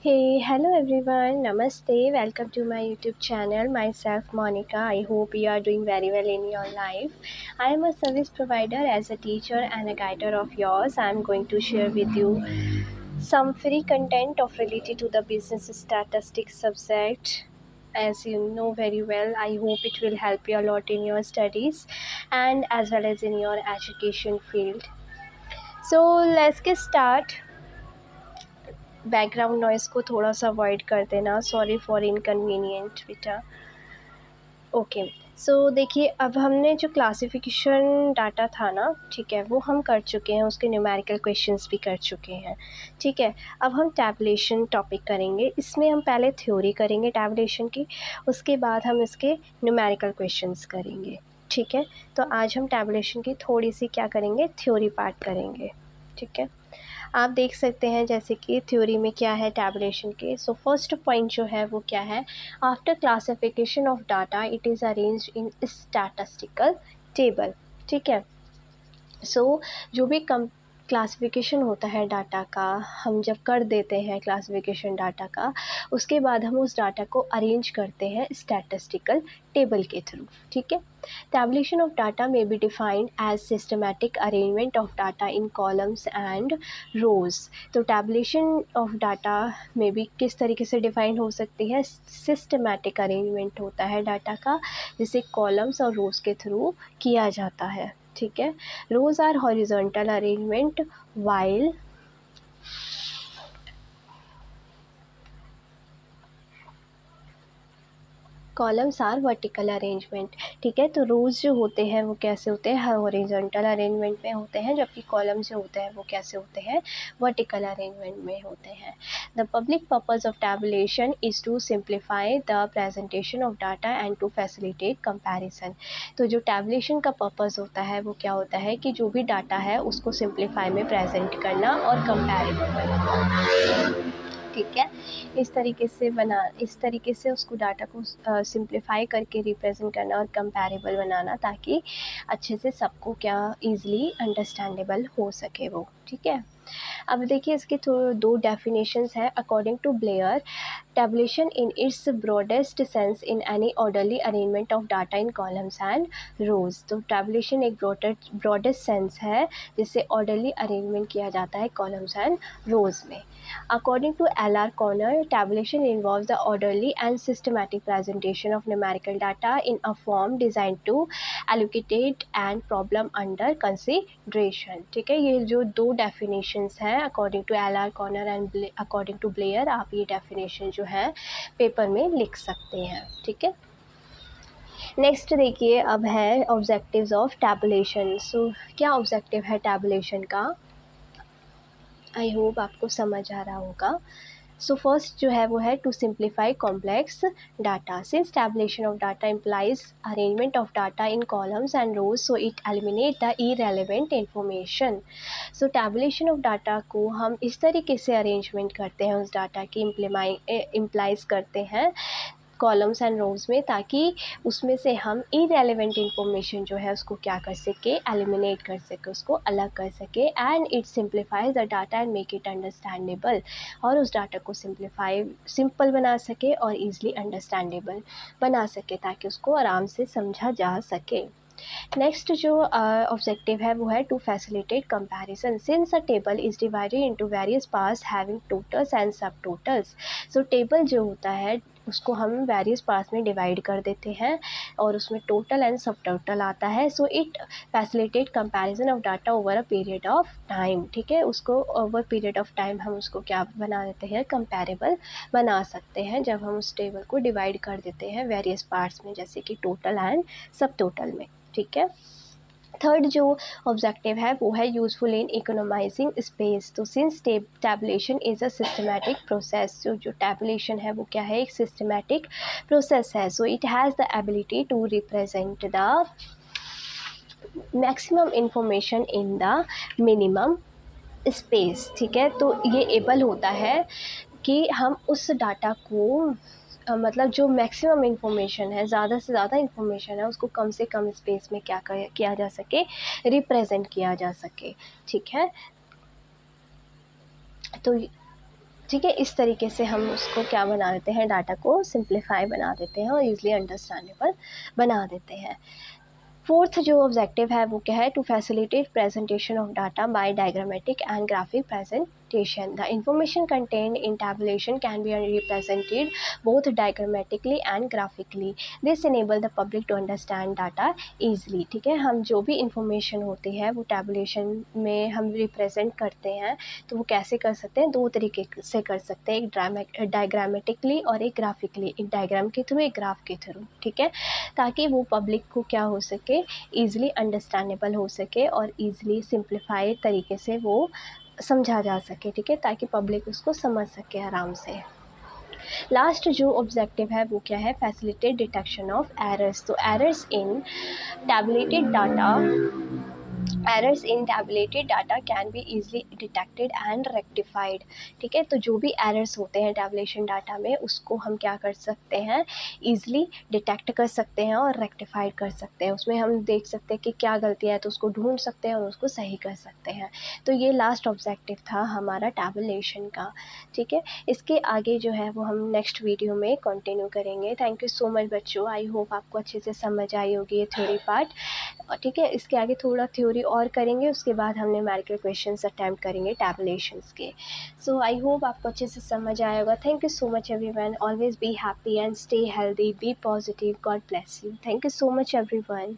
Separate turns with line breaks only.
Hey, hello everyone. Namaste. Welcome to my YouTube channel. Myself Monica. I hope you are doing very well in your life. I am a service provider as a teacher and a guider of yours. I am going to share with you some free content of related to the business statistics subject. As you know very well, I hope it will help you a lot in your studies and as well as in your education field. So let's get start. Background noise को थोड़ा सा avoid कर देना, sorry for inconvenient बेटा। Okay, सो देखिए, अब हमने जो क्लासिफिकेशन डाटा था ना, ठीक है, वो हम कर चुके हैं, उसके न्यूमेरिकल क्वेश्चंस भी कर चुके हैं, ठीक है। अब हम टैबुलेशन टॉपिक करेंगे। इसमें हम पहले थ्योरी करेंगे टैबुलेशन की, उसके बाद हम इसके न्यूमेरिकल क्वेश्चंस करेंगे, ठीक है। तो आज हम टैबुलेशन की थोड़ी सी क्या करेंगे, थ्योरी पार्ट करेंगे, ठीक है। आप देख सकते हैं जैसे कि थ्योरी में क्या है टैबुलेशन के। सो फर्स्ट पॉइंट जो है वो क्या है, after classification of data it is arranged in statistical table, ठीक है। सो जो भी कम क्लासिफिकेशन होता है डाटा का, हम जब कर देते हैं क्लासिफिकेशन डाटा का, उसके बाद हम उस डाटा को अरेंज करते हैं स्टैटिस्टिकल टेबल के थ्रू, ठीक है। टैबुलेशन ऑफ डाटा में be defined as systematic arrangement of data in columns and rows. तो टैबुलेशन ऑफ डाटा में भी किस तरीके से डिफाइन हो सकती है, सिस्टमैटिक अरेंजमेंट होता है डाटा का, जिसे कॉलम्स और रोज के थ्रू किया जाता है, ठीक है। Rows are horizontal arrangement while columns are vertical arrangement, ठीक है। तो रोज जो होते हैं वो कैसे होते हैं, हॉरिजॉन्टल अरेंजमेंट में होते हैं, जबकि कॉलम्स जो होते हैं वो कैसे होते हैं, वर्टिकल अरेंजमेंट में होते हैं। The public purpose of tabulation is to simplify the presentation of data and to facilitate comparison. तो जो टैबुलेशन का पर्पज़ होता है वो क्या होता है कि जो भी डाटा है उसको सिंप्लीफाई में प्रेजेंट करना और कंपैरेबल बनाना, ठीक है। इस तरीके से उसको डाटा को सिंप्लीफाई करके रिप्रेजेंट करना और कंपैरेबल बनाना, ताकि अच्छे से सबको क्या ईज़िली अंडरस्टैंडेबल हो सके वो, ठीक है। अब देखिए इसके दो डेफिनेशंस हैं according to Blair. Tabulation in its broadest sense in any orderly arrangement of data in columns and rows. तो टैबुलेशन एक ब्रॉडेस्ट सेंस है जिससे ऑर्डरली अरेंजमेंट किया जाता है कॉलम्स एंड रोज में। According to L.R. Conner, tabulation involves the orderly and systematic presentation of numerical data in a form designed to allocate and problem under consideration. ठीक है, ये जो दो definitions हैं according to L.R. Conner and according to Blair, आप ये definition जो है पेपर में लिख सकते हैं, ठीक है। नेक्स्ट देखिए अब है ऑब्जेक्टिव्स ऑफ टैबुलेशन। सो क्या ऑब्जेक्टिव है टैबुलेशन का, आई होप आपको समझ आ रहा होगा। सो फर्स्ट जो है वो है to simplify complex data. Since tabulation of data implies arrangement of data in columns and rows, so it eliminate the irrelevant information. So tabulation of data को हम इस तरीके से अरेंजमेंट करते हैं, उस डाटा की इम्प्लाइज करते हैं कॉलम्स एंड रोज में, ताकि उसमें से हम इरेलेवेंट इन्फॉर्मेशन जो है उसको क्या कर सके, एलिमिनेट कर सके, उसको अलग कर सके। And it simplifies the data and make it understandable, और उस डाटा को सिंपल बना सके और ईजिली अंडरस्टैंडेबल बना सके, ताकि उसको आराम से समझा जा सके। नेक्स्ट जो ऑब्जेक्टिव है वो है to facilitate comparison. Since a table is divided into various parts having totals and sub totals. So table जो होता है उसको हम वेरियस पार्ट्स में डिवाइड कर देते हैं और उसमें टोटल एंड सब टोटल आता है। So it facilitate comparison of data over a period of time, ठीक है। उसको ओवर पीरियड ऑफ टाइम हम उसको क्या बना देते हैं, कंपैरेबल बना सकते हैं, जब हम उस टेबल को डिवाइड कर देते हैं वेरियस पार्ट्स में, जैसे कि टोटल एंड सब टोटल में, ठीक है। थर्ड जो ऑब्जेक्टिव है वो है यूजफुल इन इकोनोमाइजिंग स्पेस। तो since tabulation is a systematic process, जो टैबुलेशन है वो क्या है, एक सिस्टमैटिक प्रोसेस है। So it has the ability to represent the maximum information in the minimum space, ठीक है। तो ये एबल होता है कि हम उस डाटा को मतलब जो मैक्सिमम इन्फॉर्मेशन है, ज़्यादा से ज़्यादा इन्फॉर्मेशन है, उसको कम से कम स्पेस में क्या किया जा सके, रिप्रेजेंट किया जा सके, ठीक है। तो ठीक है। इस तरीके से हम उसको क्या बना देते हैं, डाटा को सिंप्लीफाई बना देते हैं और ईज़िली अंडरस्टैंडेबल बना देते हैं। फोर्थ जो ऑब्जेक्टिव है वो क्या है, to facilitate presentation of data by diagrammatic and graphic presentation. The information contained in tabulation can be represented both diagrammatically and graphically. This enable the public to understand data easily. ठीक है, हम जो भी information होती है वो tabulation में हम रिप्रेजेंट करते हैं, तो वो कैसे कर सकते हैं, दो तरीके से कर सकते हैं, एक डायग्रामेटिकली और एक ग्राफिकली, एक डायग्राम के थ्रू, एक ग्राफ के थ्रू। ठीक है, ताकि वो पब्लिक को क्या हो सके, ईज़िली अंडरस्टैंडेबल हो सके और ईज़िली सिंप्लीफाई तरीके से वो समझा जा सके। ठीक है, ताकि पब्लिक उसको समझ सके आराम से। लास्ट जो ऑब्जेक्टिव है वो क्या है, फैसिलिटेट डिटेक्शन ऑफ एरर्स। तो errors in tabulated data, errors in tabulated data can be easily detected and rectified. ठीक है, तो जो भी एरर्स होते हैं टैबुलेशन डाटा में, उसको हम क्या कर सकते हैं, ईजिली डिटेक्ट कर सकते हैं और रेक्टिफाइड कर सकते हैं। उसमें हम देख सकते हैं कि क्या गलती है, तो उसको ढूंढ सकते हैं और उसको सही कर सकते हैं। तो ये लास्ट ऑब्जेक्टिव था हमारा टैबुलेशन का। ठीक है, इसके आगे जो है वो हम नेक्स्ट वीडियो में कंटिन्यू करेंगे। थैंक यू सो मच बच्चों, आई होप आपको अच्छे से समझ आई होगी ये थ्योरी पार्ट। ठीक है, इसके आगे थोड़ा थ्योरी और करेंगे, उसके बाद हम न्यूमेरिकल क्वेश्चंस अटैम्प्ट करेंगे टैबुलेशंस के। सो आई होप आपको अच्छे से समझ आया होगा। Thank you so much everyone, always be happy and stay healthy, be positive, God bless you. Thank you so much everyone.